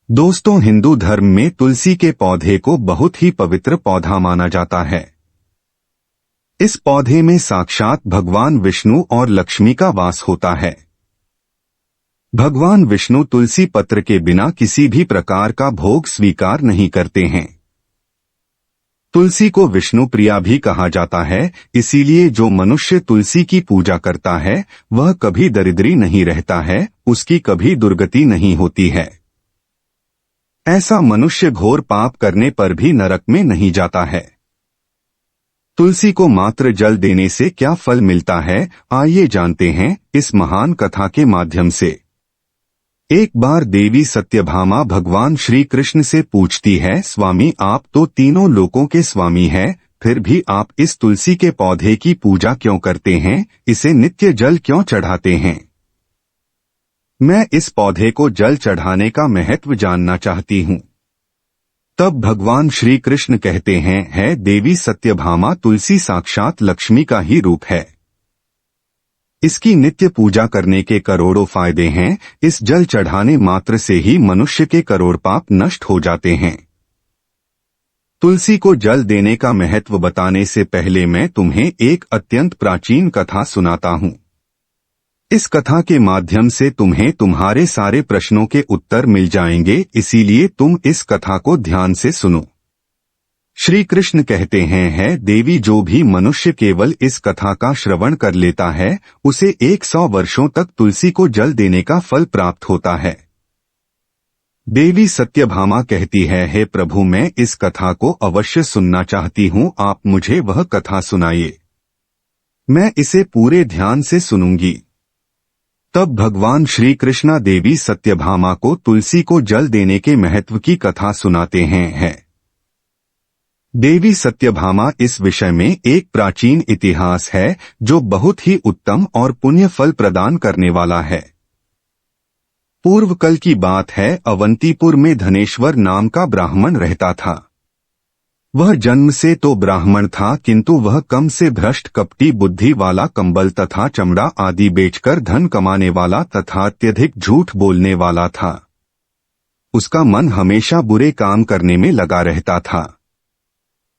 दोस्तों, हिंदू धर्म में तुलसी के पौधे को बहुत ही पवित्र पौधा माना जाता है। इस पौधे में साक्षात भगवान विष्णु और लक्ष्मी का वास होता है। भगवान विष्णु तुलसी पत्र के बिना किसी भी प्रकार का भोग स्वीकार नहीं करते हैं। तुलसी को विष्णु प्रिया भी कहा जाता है, इसीलिए जो मनुष्य तुलसी की पूजा करता है वह कभी दरिद्री नहीं रहता है, उसकी कभी दुर्गति नहीं होती है। ऐसा मनुष्य घोर पाप करने पर भी नरक में नहीं जाता है। तुलसी को मात्र जल देने से क्या फल मिलता है, आइए जानते हैं इस महान कथा के माध्यम से। एक बार देवी सत्यभामा भगवान श्री कृष्ण से पूछती है, स्वामी आप तो तीनों लोकों के स्वामी हैं, फिर भी आप इस तुलसी के पौधे की पूजा क्यों करते हैं, इसे नित्य जल क्यों चढ़ाते हैं? मैं इस पौधे को जल चढ़ाने का महत्व जानना चाहती हूँ। तब भगवान श्री कृष्ण कहते हैं, है देवी सत्यभामा, तुलसी साक्षात लक्ष्मी का ही रूप है। इसकी नित्य पूजा करने के करोड़ों फायदे हैं। इस जल चढ़ाने मात्र से ही मनुष्य के करोड़ पाप नष्ट हो जाते हैं। तुलसी को जल देने का महत्व बताने से पहले मैं तुम्हें एक अत्यंत प्राचीन कथा सुनाता हूँ। इस कथा के माध्यम से तुम्हें तुम्हारे सारे प्रश्नों के उत्तर मिल जाएंगे, इसीलिए तुम इस कथा को ध्यान से सुनो। श्री कृष्ण कहते हैं, है देवी, जो भी मनुष्य केवल इस कथा का श्रवण कर लेता है उसे 100 वर्षों तक तुलसी को जल देने का फल प्राप्त होता है। देवी सत्यभामा कहती है, हे प्रभु, मैं इस कथा को अवश्य सुनना चाहती हूँ, आप मुझे वह कथा सुनाइए, मैं इसे पूरे ध्यान से सुनूंगी। तब भगवान श्री कृष्णा देवी सत्यभामा को तुलसी को जल देने के महत्व की कथा सुनाते हैं। देवी सत्यभामा इस विषय में एक प्राचीन इतिहास है जो बहुत ही उत्तम और पुण्य फल प्रदान करने वाला है। पूर्व कल की बात है, अवंतीपुर में धनेश्वर नाम का ब्राह्मण रहता था। वह जन्म से तो ब्राह्मण था, किंतु वह कम से भ्रष्ट कपटी बुद्धि वाला, कंबल तथा चमड़ा आदि बेचकर धन कमाने वाला तथा अत्यधिक झूठ बोलने वाला था। उसका मन हमेशा बुरे काम करने में लगा रहता था।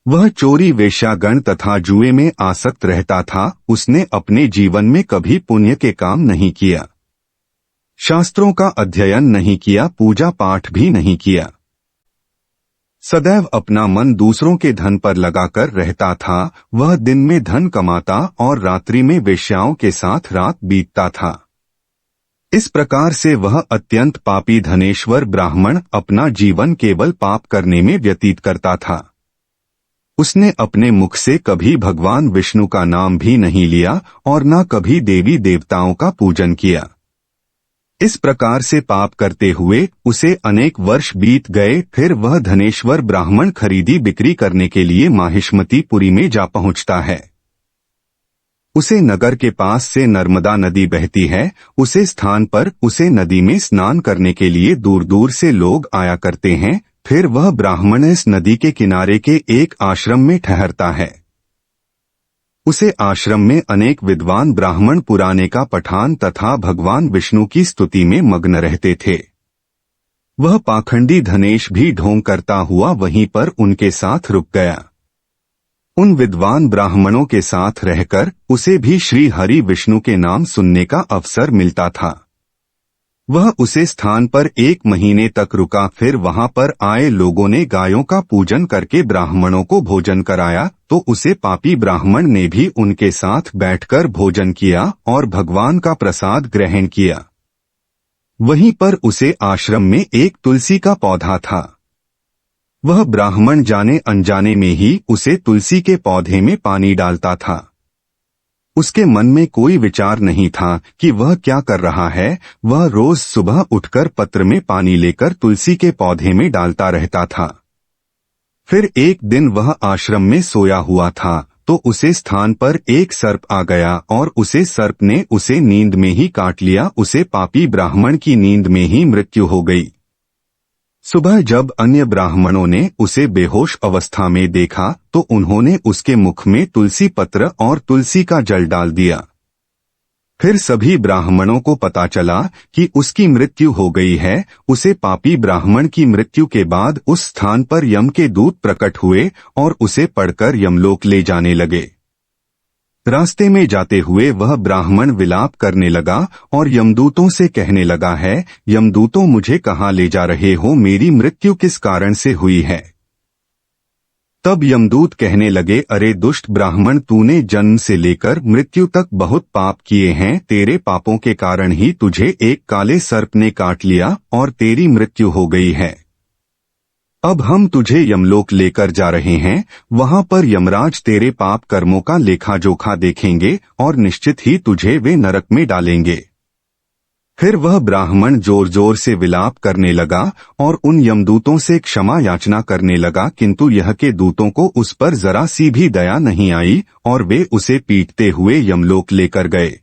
वह चोरी, वेश्यागण तथा जुए में आसक्त रहता था। उसने अपने जीवन में कभी पुण्य के काम नहीं किया, शास्त्रों का अध्ययन नहीं किया, पूजा पाठ भी नहीं किया। सदैव अपना मन दूसरों के धन पर लगाकर रहता था। वह दिन में धन कमाता और रात्रि में वेश्याओं के साथ रात बीतता था। इस प्रकार से वह अत्यंत पापी धनेश्वर ब्राह्मण अपना जीवन केवल पाप करने में व्यतीत करता था। उसने अपने मुख से कभी भगवान विष्णु का नाम भी नहीं लिया और न कभी देवी देवताओं का पूजन किया। इस प्रकार से पाप करते हुए उसे अनेक वर्ष बीत गए। फिर वह धनेश्वर ब्राह्मण खरीदी बिक्री करने के लिए माहिष्मतीपुरी में जा पहुंचता है। उसे नगर के पास से नर्मदा नदी बहती है। उसे स्थान पर उसे नदी में स्नान करने के लिए दूर दूर से लोग आया करते हैं। फिर वह ब्राह्मण इस नदी के किनारे के एक आश्रम में ठहरता है। उसे आश्रम में अनेक विद्वान ब्राह्मण पुराने का पठान तथा भगवान विष्णु की स्तुति में मग्न रहते थे। वह पाखंडी धनेश भी ढोंग करता हुआ वहीं पर उनके साथ रुक गया। उन विद्वान ब्राह्मणों के साथ रहकर उसे भी श्री हरि विष्णु के नाम सुनने का अवसर मिलता था। वह उसे स्थान पर 1 महीने तक रुका। फिर वहां पर आए लोगों ने गायों का पूजन करके ब्राह्मणों को भोजन कराया, तो उसे पापी ब्राह्मण ने भी उनके साथ बैठकर भोजन किया और भगवान का प्रसाद ग्रहण किया। वहीं पर उसे आश्रम में एक तुलसी का पौधा था। वह ब्राह्मण जाने अनजाने में ही उसे तुलसी के पौधे में पानी डालता था। उसके मन में कोई विचार नहीं था कि वह क्या कर रहा है। वह रोज सुबह उठकर पत्र में पानी लेकर तुलसी के पौधे में डालता रहता था। फिर एक दिन वह आश्रम में सोया हुआ था तो उसे स्थान पर एक सर्प आ गया और उसे सर्प ने उसे नींद में ही काट लिया। उसे पापी ब्राह्मण की नींद में ही मृत्यु हो गई। सुबह जब अन्य ब्राह्मणों ने उसे बेहोश अवस्था में देखा तो उन्होंने उसके मुख में तुलसी पत्र और तुलसी का जल डाल दिया। फिर सभी ब्राह्मणों को पता चला कि उसकी मृत्यु हो गई है। उसे पापी ब्राह्मण की मृत्यु के बाद उस स्थान पर यम के दूत प्रकट हुए और उसे पढ़कर यमलोक ले जाने लगे। रास्ते में जाते हुए वह ब्राह्मण विलाप करने लगा और यमदूतों से कहने लगा है, यमदूतों मुझे कहाँ ले जा रहे हो, मेरी मृत्यु किस कारण से हुई है। तब यमदूत कहने लगे, अरे दुष्ट ब्राह्मण, तूने जन्म से लेकर मृत्यु तक बहुत पाप किए हैं। तेरे पापों के कारण ही तुझे एक काले सर्प ने काट लिया और तेरी मृत्यु हो गई है। अब हम तुझे यमलोक लेकर जा रहे हैं। वहां पर यमराज तेरे पाप कर्मों का लेखा जोखा देखेंगे और निश्चित ही तुझे वे नरक में डालेंगे। फिर वह ब्राह्मण जोर जोर से विलाप करने लगा और उन यमदूतों से क्षमा याचना करने लगा, किंतु यह के दूतों को उस पर जरा सी भी दया नहीं आई और वे उसे पीटते हुए यमलोक लेकर गए।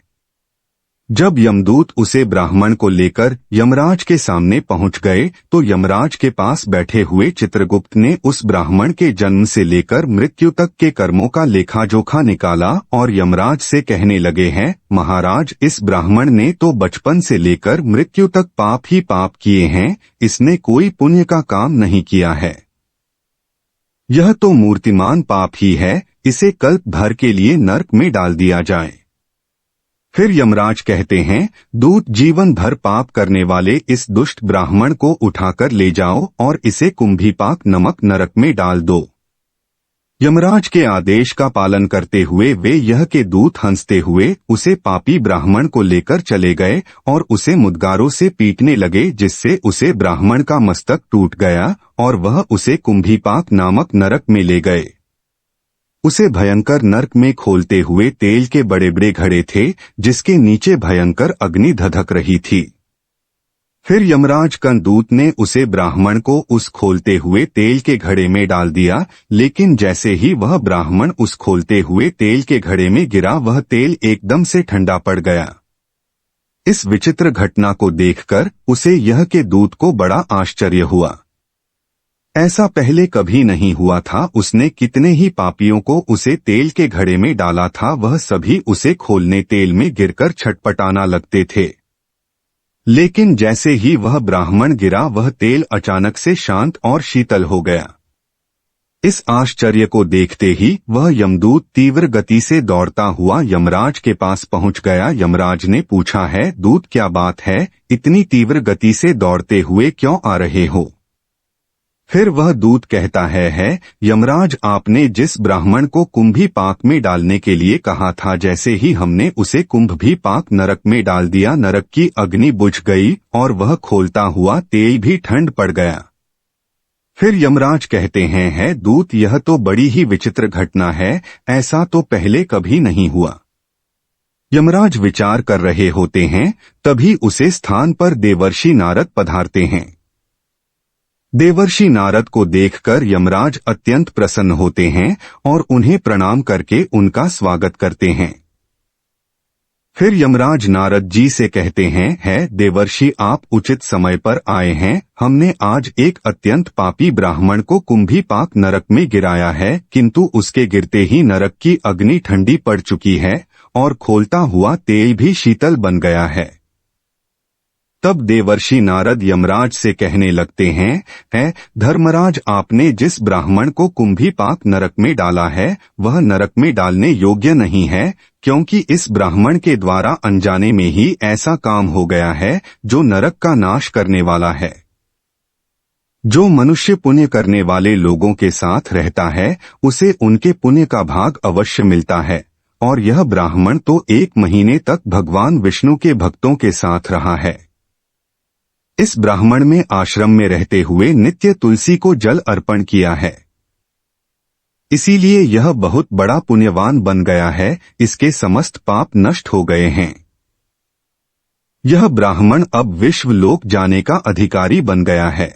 जब यमदूत उसे ब्राह्मण को लेकर यमराज के सामने पहुंच गए तो यमराज के पास बैठे हुए चित्रगुप्त ने उस ब्राह्मण के जन्म से लेकर मृत्यु तक के कर्मों का लेखा जोखा निकाला और यमराज से कहने लगे हैं, महाराज, इस ब्राह्मण ने तो बचपन से लेकर मृत्यु तक पाप ही पाप किए हैं, इसने कोई पुण्य का काम नहीं किया है। यह तो मूर्तिमान पाप ही है, इसे कल्प भर के लिए नरक में डाल दिया जाए। फिर यमराज कहते हैं, दूत, जीवन भर पाप करने वाले इस दुष्ट ब्राह्मण को उठाकर ले जाओ और इसे कुंभीपाक नमक नरक में डाल दो। यमराज के आदेश का पालन करते हुए वे यह के दूत हंसते हुए उसे पापी ब्राह्मण को लेकर चले गए और उसे मुद्गारों से पीटने लगे, जिससे उसे ब्राह्मण का मस्तक टूट गया और वह उसे कुंभीपाक नामक नरक में ले गए। उसे भयंकर नरक में खोलते हुए तेल के बड़े बड़े घड़े थे, जिसके नीचे भयंकर अग्नि धधक रही थी। फिर यमराज का दूत ने उसे ब्राह्मण को उस खोलते हुए तेल के घड़े में डाल दिया, लेकिन जैसे ही वह ब्राह्मण उस खोलते हुए तेल के घड़े में गिरा, वह तेल एकदम से ठंडा पड़ गया। इस विचित्र घटना को देखकर उसे यह के दूत को बड़ा आश्चर्य हुआ। ऐसा पहले कभी नहीं हुआ था। उसने कितने ही पापियों को उसे तेल के घड़े में डाला था, वह सभी उसे खोलने तेल में गिरकर छटपटाना लगते थे। लेकिन जैसे ही वह ब्राह्मण गिरा, वह तेल अचानक से शांत और शीतल हो गया। इस आश्चर्य को देखते ही वह यमदूत तीव्र गति से दौड़ता हुआ यमराज के पास पहुंच गया। यमराज ने पूछा है, दूत, क्या बात है, इतनी तीव्र गति से दौड़ते हुए क्यों आ रहे हो। फिर वह दूत कहता है, यमराज, आपने जिस ब्राह्मण को कुंभीपाक में डालने के लिए कहा था, जैसे ही हमने उसे कुंभीपाक नरक में डाल दिया, नरक की अग्नि बुझ गई और वह खोलता हुआ तेल भी ठंड पड़ गया। फिर यमराज कहते हैं, दूत, यह तो बड़ी ही विचित्र घटना है, ऐसा तो पहले कभी नहीं हुआ। यमराज विचार कर रहे होते हैं, तभी उसे स्थान पर देवर्षि नारद पधारते हैं। देवर्षि नारद को देखकर यमराज अत्यंत प्रसन्न होते हैं और उन्हें प्रणाम करके उनका स्वागत करते हैं। फिर यमराज नारद जी से कहते हैं, देवर्षि, आप उचित समय पर आए हैं। हमने आज एक अत्यंत पापी ब्राह्मण को कुंभीपाक नरक में गिराया है, किंतु उसके गिरते ही नरक की अग्नि ठंडी पड़ चुकी है और खोलता हुआ तेल भी शीतल बन गया है। तब देवर्षि नारद यमराज से कहने लगते हैं, धर्मराज, आपने जिस ब्राह्मण को कुंभीपाक नरक में डाला है, वह नरक में डालने योग्य नहीं है, क्योंकि इस ब्राह्मण के द्वारा अनजाने में ही ऐसा काम हो गया है जो नरक का नाश करने वाला है। जो मनुष्य पुण्य करने वाले लोगों के साथ रहता है, उसे उनके पुण्य का भाग अवश्य मिलता है, और यह ब्राह्मण तो 1 महीने तक भगवान विष्णु के भक्तों के साथ रहा है। इस ब्राह्मण में आश्रम में रहते हुए नित्य तुलसी को जल अर्पण किया है, इसीलिए यह बहुत बड़ा पुण्यवान बन गया है। इसके समस्त पाप नष्ट हो गए हैं। यह ब्राह्मण अब विश्वलोक जाने का अधिकारी बन गया है।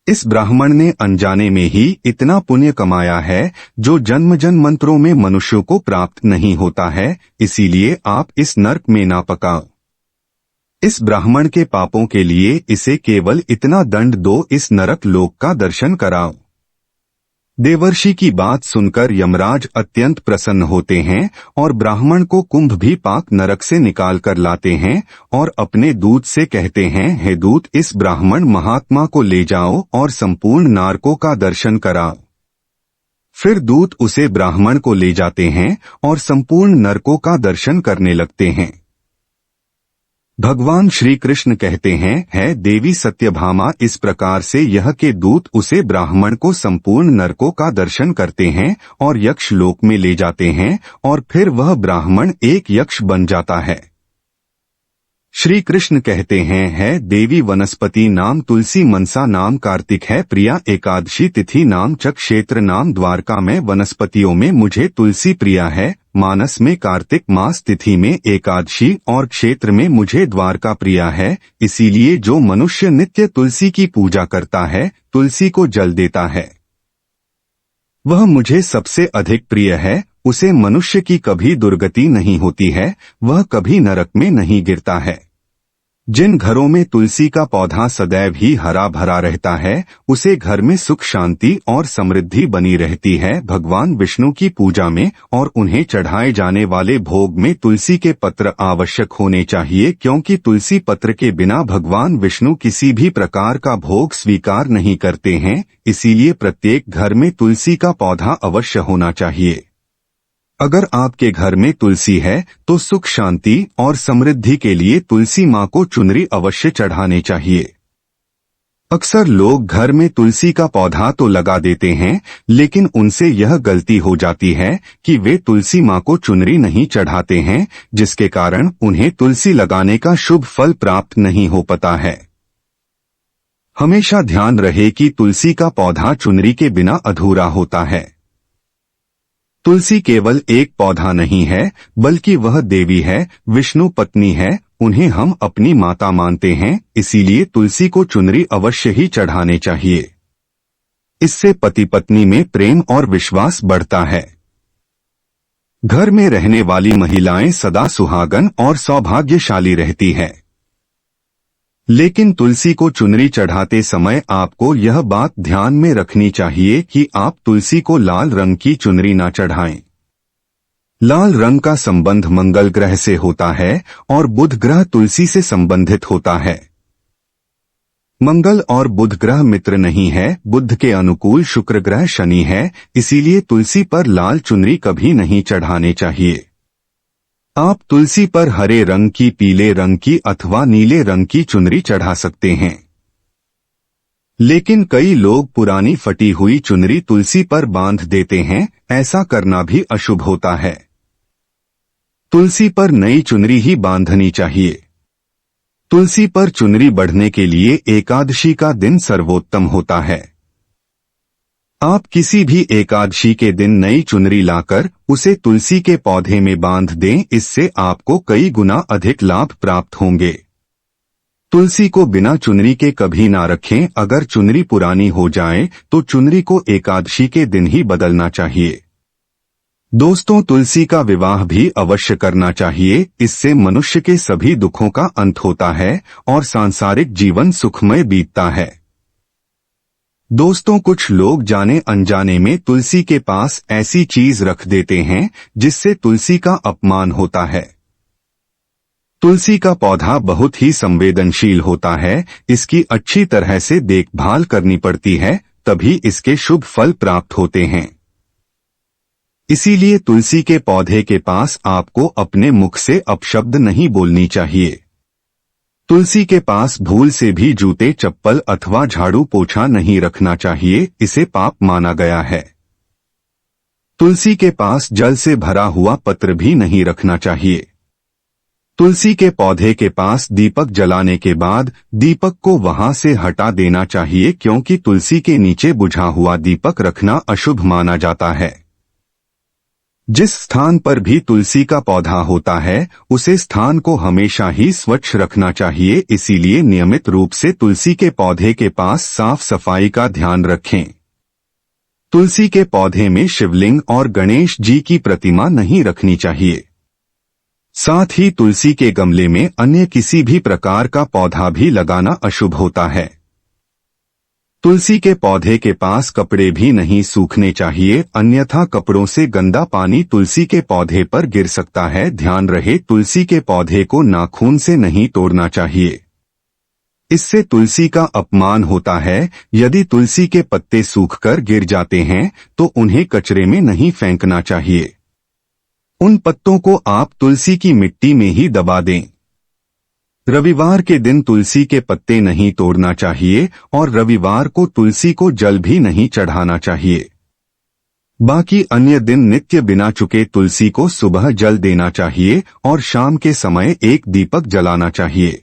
इस ब्राह्मण ने अनजाने में ही इतना पुण्य कमाया है जो जन्म जन्मांतरों में मनुष्यों को प्राप्त नहीं होता है, इसीलिए आप इस नरक में ना पकाओ। इस ब्राह्मण के पापों के लिए इसे केवल इतना दंड दो, इस नरक लोक का दर्शन कराओ। देवर्षि की बात सुनकर यमराज अत्यंत प्रसन्न होते हैं और ब्राह्मण को कुंभ भी पाक नरक से निकाल कर लाते हैं और अपने दूत से कहते हैं, हे दूत, इस ब्राह्मण महात्मा को ले जाओ और संपूर्ण नारकों का दर्शन कराओ। फिर दूत उसे ब्राह्मण को ले जाते हैं और संपूर्ण नरकों का दर्शन करने लगते हैं। भगवान श्री कृष्ण कहते हैं, है देवी सत्यभामा, इस प्रकार से यह के दूत उसे ब्राह्मण को संपूर्ण नरकों का दर्शन करते हैं और यक्ष लोक में ले जाते हैं और फिर वह ब्राह्मण एक यक्ष बन जाता है। श्री कृष्ण कहते हैं, है देवी वनस्पति नाम तुलसी, मनसा नाम कार्तिक है, प्रिया एकादशी तिथि नाम च, क्षेत्र नाम द्वारका में, वनस्पतियों में मुझे तुलसी प्रिया है, मानस में कार्तिक मास, तिथि में एकादशी और क्षेत्र में मुझे द्वारका प्रिया है। इसीलिए जो मनुष्य नित्य तुलसी की पूजा करता है, तुलसी को जल देता है, वह मुझे सबसे अधिक प्रिय है। उसे मनुष्य की कभी दुर्गति नहीं होती है, वह कभी नरक में नहीं गिरता है। जिन घरों में तुलसी का पौधा सदैव ही हरा भरा रहता है, उसे घर में सुख शांति और समृद्धि बनी रहती है। भगवान विष्णु की पूजा में और उन्हें चढ़ाए जाने वाले भोग में तुलसी के पत्र आवश्यक होने चाहिए, क्योंकि तुलसी पत्र के बिना भगवान विष्णु किसी भी प्रकार का भोग स्वीकार नहीं करते हैं। इसीलिए प्रत्येक घर में तुलसी का पौधा अवश्य होना चाहिए। अगर आपके घर में तुलसी है तो सुख शांति और समृद्धि के लिए तुलसी माँ को चुनरी अवश्य चढ़ाने चाहिए। अक्सर लोग घर में तुलसी का पौधा तो लगा देते हैं, लेकिन उनसे यह गलती हो जाती है कि वे तुलसी माँ को चुनरी नहीं चढ़ाते हैं, जिसके कारण उन्हें तुलसी लगाने का शुभ फल प्राप्त नहीं हो पाता है। हमेशा ध्यान रहे कि तुलसी का पौधा चुनरी के बिना अधूरा होता है। तुलसी केवल एक पौधा नहीं है, बल्कि वह देवी है, विष्णु पत्नी है, उन्हें हम अपनी माता मानते हैं। इसीलिए तुलसी को चुनरी अवश्य ही चढ़ाने चाहिए। इससे पति पत्नी में प्रेम और विश्वास बढ़ता है। घर में रहने वाली महिलाएं सदा सुहागन और सौभाग्यशाली रहती है। लेकिन तुलसी को चुनरी चढ़ाते समय आपको यह बात ध्यान में रखनी चाहिए कि आप तुलसी को लाल रंग की चुनरी न चढ़ाएं। लाल रंग का संबंध मंगल ग्रह से होता है और बुध ग्रह तुलसी से संबंधित होता है। मंगल और बुध ग्रह मित्र नहीं है, बुध के अनुकूल शुक्र ग्रह शनि है। इसीलिए तुलसी पर लाल चुनरी कभी नहीं चढ़ाने चाहिए। आप तुलसी पर हरे रंग की, पीले रंग की अथवा नीले रंग की चुनरी चढ़ा सकते हैं। लेकिन कई लोग पुरानी फटी हुई चुनरी तुलसी पर बांध देते हैं, ऐसा करना भी अशुभ होता है। तुलसी पर नई चुनरी ही बांधनी चाहिए। तुलसी पर चुनरी बढ़ने के लिए एकादशी का दिन सर्वोत्तम होता है। आप किसी भी एकादशी के दिन नई चुनरी लाकर उसे तुलसी के पौधे में बांध दें, इससे आपको कई गुना अधिक लाभ प्राप्त होंगे। तुलसी को बिना चुनरी के कभी ना रखें। अगर चुनरी पुरानी हो जाए तो चुनरी को एकादशी के दिन ही बदलना चाहिए। दोस्तों, तुलसी का विवाह भी अवश्य करना चाहिए। इससे मनुष्य के सभी दुखों का अंत होता है और सांसारिक जीवन सुखमय बीतता है। दोस्तों, कुछ लोग जाने अनजाने में तुलसी के पास ऐसी चीज रख देते हैं जिससे तुलसी का अपमान होता है। तुलसी का पौधा बहुत ही संवेदनशील होता है, इसकी अच्छी तरह से देखभाल करनी पड़ती है, तभी इसके शुभ फल प्राप्त होते हैं। इसीलिए तुलसी के पौधे के पास आपको अपने मुख से अपशब्द नहीं बोलनी चाहिए। तुलसी के पास भूल से भी जूते, चप्पल अथवा झाड़ू पोछा नहीं रखना चाहिए, इसे पाप माना गया है। तुलसी के पास जल से भरा हुआ पत्र भी नहीं रखना चाहिए। तुलसी के पौधे के पास दीपक जलाने के बाद दीपक को वहां से हटा देना चाहिए, क्योंकि तुलसी के नीचे बुझा हुआ दीपक रखना अशुभ माना जाता है। जिस स्थान पर भी तुलसी का पौधा होता है, उसे स्थान को हमेशा ही स्वच्छ रखना चाहिए। इसीलिए नियमित रूप से तुलसी के पौधे के पास साफ सफाई का ध्यान रखें। तुलसी के पौधे में शिवलिंग और गणेश जी की प्रतिमा नहीं रखनी चाहिए। साथ ही तुलसी के गमले में अन्य किसी भी प्रकार का पौधा भी लगाना अशुभ होता है। तुलसी के पौधे के पास कपड़े भी नहीं सूखने चाहिए, अन्यथा कपड़ों से गंदा पानी तुलसी के पौधे पर गिर सकता है। ध्यान रहे, तुलसी के पौधे को नाखून से नहीं तोड़ना चाहिए, इससे तुलसी का अपमान होता है। यदि तुलसी के पत्ते सूखकर गिर जाते हैं तो उन्हें कचरे में नहीं फेंकना चाहिए, उन पत्तों को आप तुलसी की मिट्टी में ही दबा दें। रविवार के दिन तुलसी के पत्ते नहीं तोड़ना चाहिए और रविवार को तुलसी को जल भी नहीं चढ़ाना चाहिए। बाकी अन्य दिन नित्य बिना चुके तुलसी को सुबह जल देना चाहिए और शाम के समय एक दीपक जलाना चाहिए।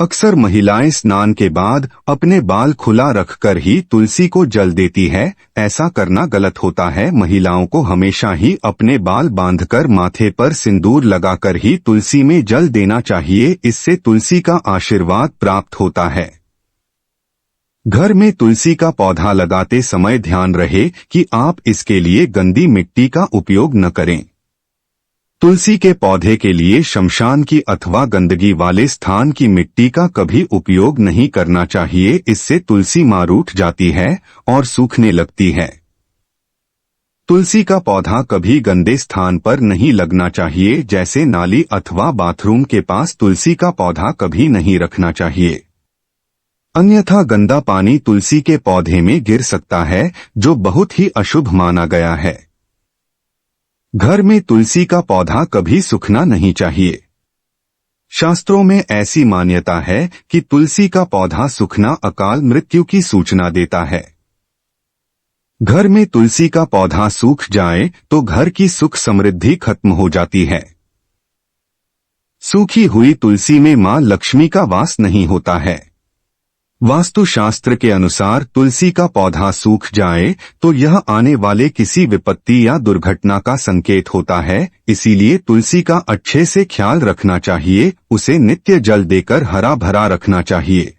अक्सर महिलाएं स्नान के बाद अपने बाल खुला रखकर ही तुलसी को जल देती है, ऐसा करना गलत होता है। महिलाओं को हमेशा ही अपने बाल बांधकर माथे पर सिंदूर लगाकर ही तुलसी में जल देना चाहिए, इससे तुलसी का आशीर्वाद प्राप्त होता है। घर में तुलसी का पौधा लगाते समय ध्यान रहे कि आप इसके लिए गंदी मिट्टी का उपयोग न करें। तुलसी के पौधे के लिए शमशान की अथवा गंदगी वाले स्थान की मिट्टी का कभी उपयोग नहीं करना चाहिए, इससे तुलसी मां रूठ जाती है और सूखने लगती है। तुलसी का पौधा कभी गंदे स्थान पर नहीं लगना चाहिए, जैसे नाली अथवा बाथरूम के पास तुलसी का पौधा कभी नहीं रखना चाहिए, अन्यथा गंदा पानी तुलसी के पौधे में गिर सकता है, जो बहुत ही अशुभ माना गया है। घर में तुलसी का पौधा कभी सूखना नहीं चाहिए। शास्त्रों में ऐसी मान्यता है कि तुलसी का पौधा सूखना अकाल मृत्यु की सूचना देता है। घर में तुलसी का पौधा सूख जाए तो घर की सुख समृद्धि खत्म हो जाती है। सूखी हुई तुलसी में मां लक्ष्मी का वास नहीं होता है। वास्तु शास्त्र के अनुसार तुलसी का पौधा सूख जाए तो यह आने वाले किसी विपत्ति या दुर्घटना का संकेत होता है, इसीलिए तुलसी का अच्छे से ख्याल रखना चाहिए, उसे नित्य जल देकर हरा भरा रखना चाहिए।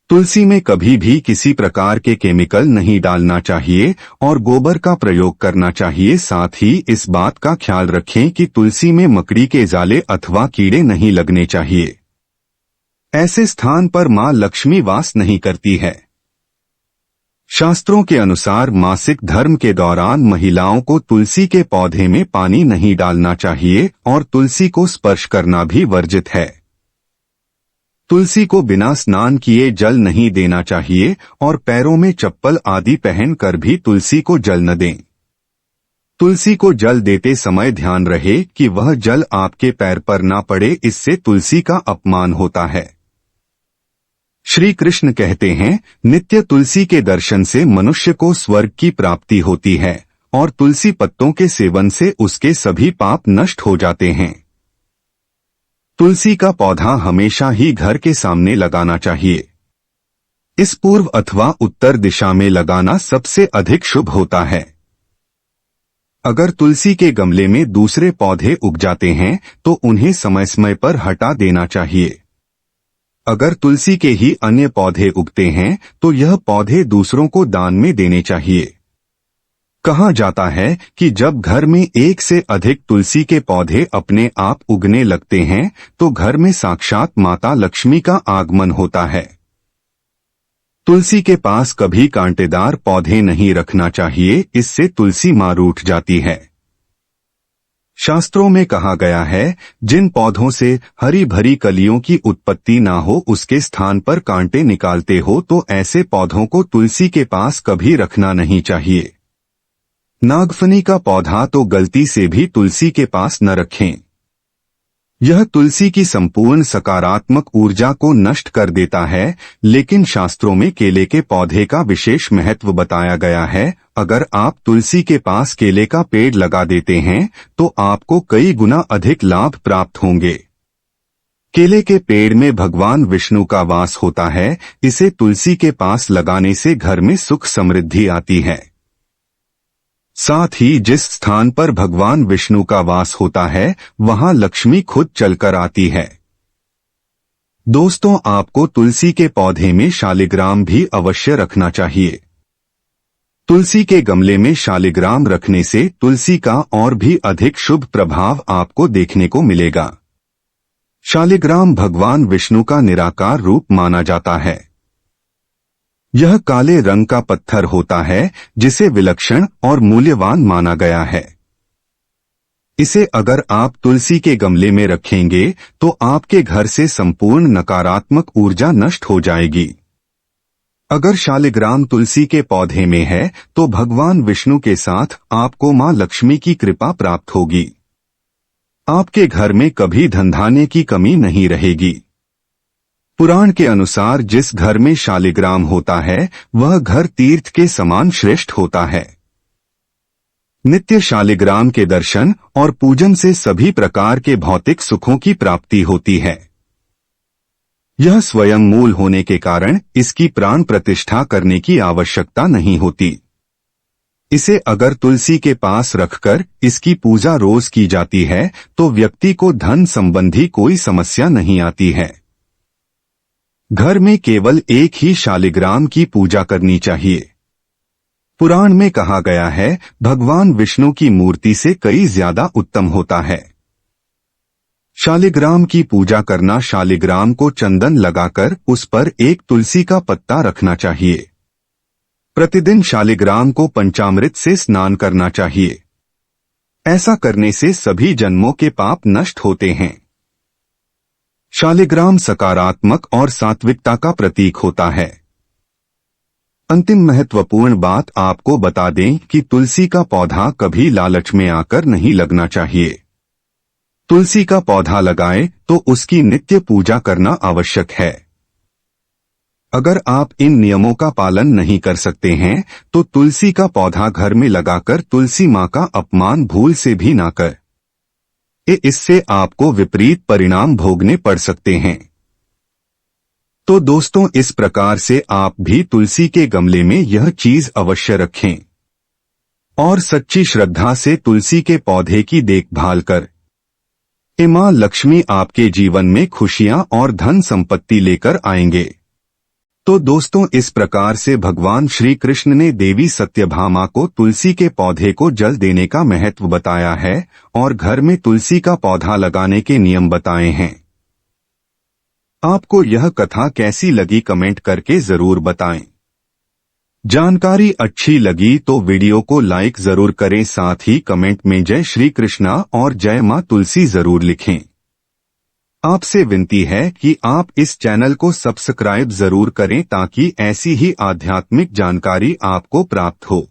तुलसी में कभी भी किसी प्रकार के केमिकल नहीं डालना चाहिए और गोबर का प्रयोग करना चाहिए। साथ ही इस बात का ख्याल रखें कि तुलसी में मकड़ी के जाले अथवा कीड़े नहीं लगने चाहिए, ऐसे स्थान पर मां लक्ष्मी वास नहीं करती है। शास्त्रों के अनुसार मासिक धर्म के दौरान महिलाओं को तुलसी के पौधे में पानी नहीं डालना चाहिए और तुलसी को स्पर्श करना भी वर्जित है। तुलसी को बिना स्नान किए जल नहीं देना चाहिए और पैरों में चप्पल आदि पहनकर भी तुलसी को जल न दें। तुलसी को जल देते समय ध्यान रहे कि वह जल आपके पैर पर ना पड़े, इससे तुलसी का अपमान होता है। श्री कृष्ण कहते हैं, नित्य तुलसी के दर्शन से मनुष्य को स्वर्ग की प्राप्ति होती है और तुलसी पत्तों के सेवन से उसके सभी पाप नष्ट हो जाते हैं। तुलसी का पौधा हमेशा ही घर के सामने लगाना चाहिए। इस पूर्व अथवा उत्तर दिशा में लगाना सबसे अधिक शुभ होता है। अगर तुलसी के गमले में दूसरे पौधे उग जाते हैं तो उन्हें समय समय पर हटा देना चाहिए। अगर तुलसी के ही अन्य पौधे उगते हैं तो यह पौधे दूसरों को दान में देने चाहिए। कहा जाता है कि जब घर में एक से अधिक तुलसी के पौधे अपने आप उगने लगते हैं तो घर में साक्षात माता लक्ष्मी का आगमन होता है। तुलसी के पास कभी कांटेदार पौधे नहीं रखना चाहिए, इससे तुलसी मां रूठ जाती है। शास्त्रों में कहा गया है, जिन पौधों से हरी भरी कलियों की उत्पत्ति ना हो उसके स्थान पर कांटे निकालते हो तो ऐसे पौधों को तुलसी के पास कभी रखना नहीं चाहिए। नागफनी का पौधा तो गलती से भी तुलसी के पास न रखें। यह तुलसी की संपूर्ण सकारात्मक ऊर्जा को नष्ट कर देता है, लेकिन शास्त्रों में केले के पौधे का विशेष महत्व बताया गया है। अगर आप तुलसी के पास केले का पेड़ लगा देते हैं तो आपको कई गुना अधिक लाभ प्राप्त होंगे। केले के पेड़ में भगवान विष्णु का वास होता है, इसे तुलसी के पास लगाने से घर में सुख समृद्धि आती है। साथ ही जिस स्थान पर भगवान विष्णु का वास होता है वहां लक्ष्मी खुद चलकर आती है। दोस्तों, आपको तुलसी के पौधे में शालिग्राम भी अवश्य रखना चाहिए। तुलसी के गमले में शालिग्राम रखने से तुलसी का और भी अधिक शुभ प्रभाव आपको देखने को मिलेगा। शालिग्राम भगवान विष्णु का निराकार रूप माना जाता है। यह काले रंग का पत्थर होता है जिसे विलक्षण और मूल्यवान माना गया है। इसे अगर आप तुलसी के गमले में रखेंगे तो आपके घर से संपूर्ण नकारात्मक ऊर्जा नष्ट हो जाएगी। अगर शालिग्राम तुलसी के पौधे में है तो भगवान विष्णु के साथ आपको मां लक्ष्मी की कृपा प्राप्त होगी। आपके घर में कभी धन धान्य की कमी नहीं रहेगी। पुराण के अनुसार जिस घर में शालिग्राम होता है वह घर तीर्थ के समान श्रेष्ठ होता है। नित्य शालिग्राम के दर्शन और पूजन से सभी प्रकार के भौतिक सुखों की प्राप्ति होती है। यह स्वयं मूल होने के कारण इसकी प्राण प्रतिष्ठा करने की आवश्यकता नहीं होती। इसे अगर तुलसी के पास रखकर इसकी पूजा रोज की जाती है तो व्यक्ति को धन संबंधी कोई समस्या नहीं आती है। घर में केवल एक ही शालिग्राम की पूजा करनी चाहिए। पुराण में कहा गया है भगवान विष्णु की मूर्ति से कई ज्यादा उत्तम होता है। शालिग्राम की पूजा करना, शालिग्राम को चंदन लगाकर उस पर एक तुलसी का पत्ता रखना चाहिए। प्रतिदिन शालिग्राम को पंचामृत से स्नान करना चाहिए। ऐसा करने से सभी जन्मों के पाप नष्ट होते हैं। शालिग्राम सकारात्मक और सात्विकता का प्रतीक होता है। अंतिम महत्वपूर्ण बात आपको बता दें कि तुलसी का पौधा कभी लालच में आकर नहीं लगना चाहिए। तुलसी का पौधा लगाएं तो उसकी नित्य पूजा करना आवश्यक है। अगर आप इन नियमों का पालन नहीं कर सकते हैं तो तुलसी का पौधा घर में लगाकर तुलसी मां का अपमान भूल से भी ना कर। इससे आपको विपरीत परिणाम भोगने पड़ सकते हैं। तो दोस्तों, इस प्रकार से आप भी तुलसी के गमले में यह चीज अवश्य रखें और सच्ची श्रद्धा से तुलसी के पौधे की देखभाल कर मां लक्ष्मी आपके जीवन में खुशियां और धन संपत्ति लेकर आएंगे। तो दोस्तों, इस प्रकार से भगवान श्री कृष्ण ने देवी सत्यभामा को तुलसी के पौधे को जल देने का महत्व बताया है और घर में तुलसी का पौधा लगाने के नियम बताए हैं। आपको यह कथा कैसी लगी कमेंट करके जरूर बताएं। जानकारी अच्छी लगी तो वीडियो को लाइक जरूर करें, साथ ही कमेंट में जय श्री कृष्णा और जय मां तुलसी जरूर लिखें। आपसे विनती है कि आप इस चैनल को सब्सक्राइब जरूर करें ताकि ऐसी ही आध्यात्मिक जानकारी आपको प्राप्त हो।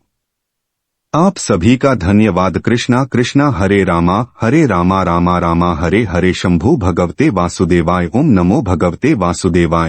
आप सभी का धन्यवाद। कृष्णा कृष्णा हरे रामा रामा रामा हरे हरे। शंभु भगवते वासुदेवाय। ओम नमो भगवते वासुदेवाय।